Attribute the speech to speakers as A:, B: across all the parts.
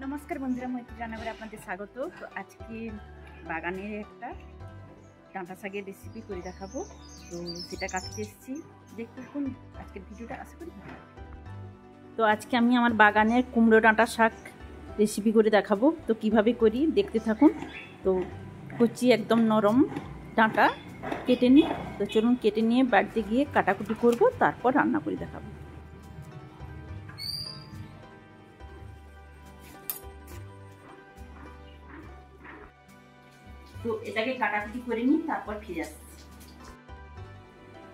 A: নমস্কার বন্ধুরা, মৈত্রী রান্নাঘরে আপনাদের স্বাগত। তো আজকে বাগানের একটা ডাঁটা শাকের রেসিপি করে দেখাবো। তো সেটা কাটতে এসেছি, দেখতে থাকুন আজকের ভিডিওটা, আশা করি ভালো লাগবে। তো আজকে আমি আমার বাগানের কুমড়ো ডাঁটা শাক রেসিপি করে দেখাবো। তো কিভাবে করি দেখতে থাকুন। তো কচি একদম নরম ডাঁটা কেটে নিই। তো চলুন কেটে নিয়ে বাড়িতে গিয়ে কাটাকুটি করব, তারপর রান্না করে দেখাবো। তো এটাকে কাটাকুটি করে নিই, তারপর ফিরে আসছি।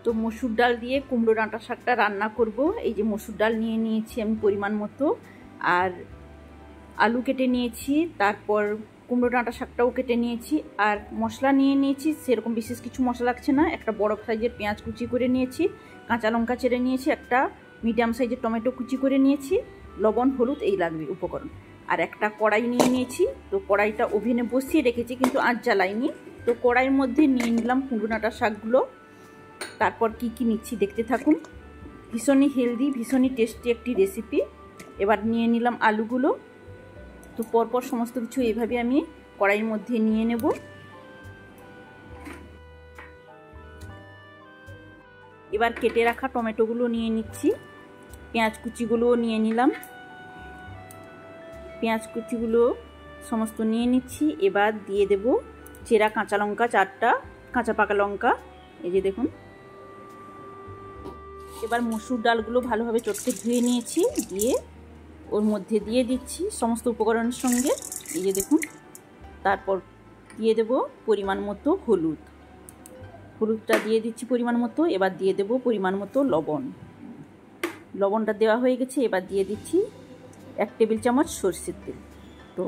A: তো মসুর ডাল দিয়ে কুমড়ো ডাঁটা শাকটা রান্না করব। এই যে মসুর ডাল নিয়ে নিয়েছি আমি পরিমাণ মতো, আর আলু কেটে নিয়েছি, তারপর কুমড়ো ডাঁটা শাকটাও কেটে নিয়েছি, আর মশলা নিয়ে নিয়েছি। সেরকম বিশেষ কিছু মশলা লাগছে না। একটা বড় সাইজের পেঁয়াজ কুচি করে নিয়েছি, কাঁচা লঙ্কা চেড়ে নিয়েছি, একটা মিডিয়াম সাইজের টমেটো কুচি করে নিয়েছি, লবণ হলুদ এই লাগবে উপকরণ। আর একটা কড়াই নিয়ে নিয়েছি। তো কড়াইটা ওভেনে বসিয়ে রেখেছি, কিন্তু আঁচ জ্বালাইনি। তো কড়াইয়ের মধ্যে নিয়ে নিলাম কুমড়ো ডাঁটা শাকগুলো। তারপর কি কি নিচ্ছি দেখতে থাকুন। ভীষণই হেলদি, ভীষণই টেস্টি একটি রেসিপি। এবার নিয়ে নিলাম আলুগুলো। তো পরপর সমস্ত কিছু এইভাবে আমি কড়াইয়ের মধ্যে নিয়ে নেব। এবার কেটে রাখা টমেটোগুলো নিয়ে নিচ্ছি, পেঁয়াজ কুচিগুলোও নিয়ে নিলাম। পেঁয়াজ কুচিগুলো সমস্ত নিয়ে নিচ্ছি। এবার দিয়ে দেব চেরা কাঁচা লঙ্কা, 4টা কাঁচা পাকা লঙ্কা, এই যে দেখুন। এবার মসুর ডালগুলো ভালোভাবে চটকে ধুয়ে নিয়েছি, দিয়ে ওর মধ্যে দিয়ে দিচ্ছি সমস্ত উপকরণের সঙ্গে, এই যে দেখুন। তারপর দিয়ে দেব পরিমাণ মতো হলুদ, হলুদটা দিয়ে দিচ্ছি পরিমাণ মতো। এবার দিয়ে দেব পরিমাণ মতো লবণ, লবণটা দেওয়া হয়ে গেছে। এবার দিয়ে দিচ্ছি 1 টেবিল চামচ সরষের তেল। তো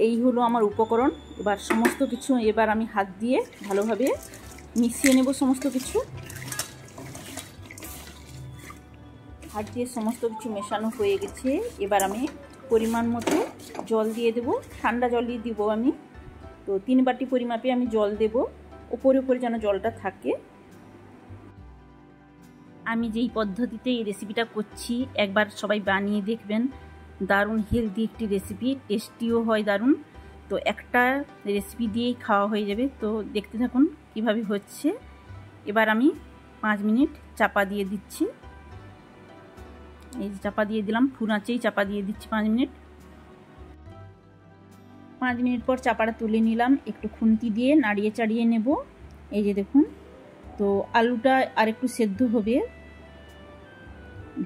A: এই হলো আমার উপকরণ। এবার সমস্ত কিছু এবার আমি হাত দিয়ে ভালোভাবে মিশিয়ে নেব সমস্ত কিছু। হাত দিয়ে সমস্ত কিছু মেশানো হয়ে গেছে। এবার আমি পরিমাণ মতো জল দিয়ে দেব, ঠান্ডা জল দিয়ে দিব আমি। তো 3 বাটি পরিমাপে আমি জল দেব, উপরে উপরে যেন জলটা থাকে। আমি যেই পদ্ধতিতে এই রেসিপিটা করছি, একবার সবাই বানিয়ে দেখবেন। দারুণ হেলদি একটি রেসিপি, টেস্টিও হয় দারুণ। তো একটা রেসিপি দিয়েই খাওয়া হয়ে যাবে। তো দেখতে থাকুন কিভাবে হচ্ছে। এবার আমি 5 মিনিট চাপা দিয়ে দিচ্ছি। এই যে চাপা দিয়ে দিলাম, ফুল আঁচেই চাপা দিয়ে দিচ্ছি 5 মিনিট। 5 মিনিট পর চাপাটা তুলে নিলাম, একটু খুন্তি দিয়ে নাড়িয়ে চাড়িয়ে নেব। এই যে দেখুন। তো আলুটা আর একটু সেদ্ধ হবে,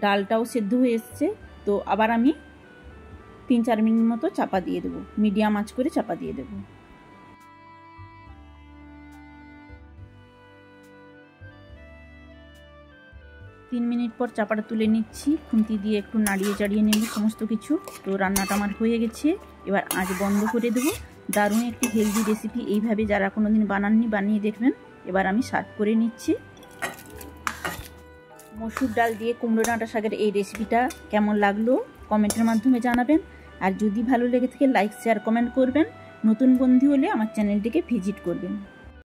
A: ডালটাও সেদ্ধ হয়ে এসছে। তো আবার আমি 3-4 মিনিট মতো চাপা দিয়ে দেবো, মিডিয়াম আঁচ করে চাপা দিয়ে দেবো। তিন মিনিট পর চাপাটা তুলে নিচ্ছি, খুন্তি দিয়ে একটু নাড়িয়ে চাড়িয়ে নেব সমস্ত কিছু। তো রান্নাটা আমার হয়ে গেছে। এবার আঁচ বন্ধ করে দেবো। দারুণ একটি হেলদি রেসিপি, এইভাবে যারা কোনোদিন বানাননি বানিয়ে দেখবেন। এবার আমি সার্ভ করে নিচ্ছি। মসুর ডাল দিয়ে কুমড়ো ডাঁটা শাকের এই রেসিপিটা কেমন লাগলো কমেন্টের মাধ্যমে জানাবেন। আর যদি ভালো লেগে থাকে লাইক, শেয়ার, কমেন্ট করবেন। নতুন বন্ধু হলে আমার চ্যানেলটিকে ভিজিট করবেন।